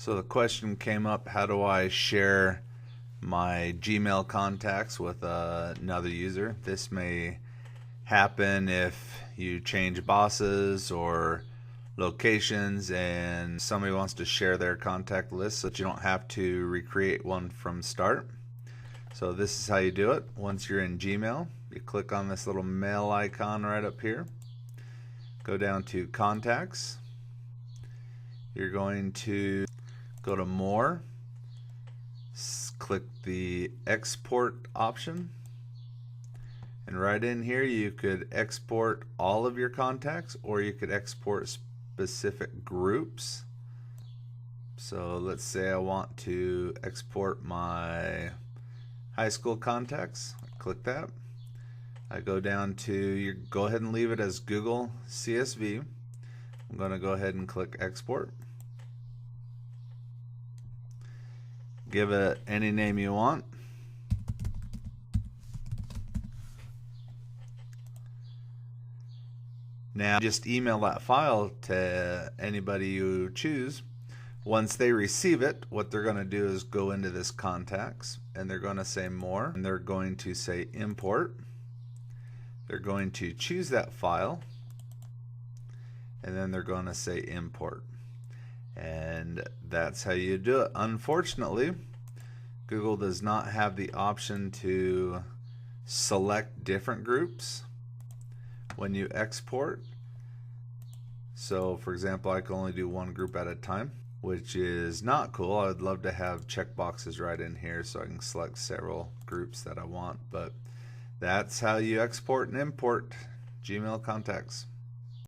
So the question came up, how do I share my Gmail contacts with another user? This may happen if you change bosses or locations and somebody wants to share their contact list so that you don't have to recreate one from start. So this is how you do it. Once you're in Gmail, you click on this little mail icon right up here. Go down to Contacts. You're going to go to More, click the Export option, and right in here you could export all of your contacts or you could export specific groups. So let's say I want to export my high school contacts. Click that. I go down to, you go ahead and leave it as Google CSV. I'm going to go ahead and click Export. Give it any name you want. Now just email that file to anybody you choose. Once they receive it, what they're going to do is go into this contacts and they're going to say More, and they're going to say Import. They're going to choose that file and then they're going to say Import. And that's how you do it. Unfortunately, Google does not have the option to select different groups when you export. So for example, I can only do one group at a time, which is not cool. I would love to have checkboxes right in here so I can select several groups that I want, but that's how you export and import Gmail contacts.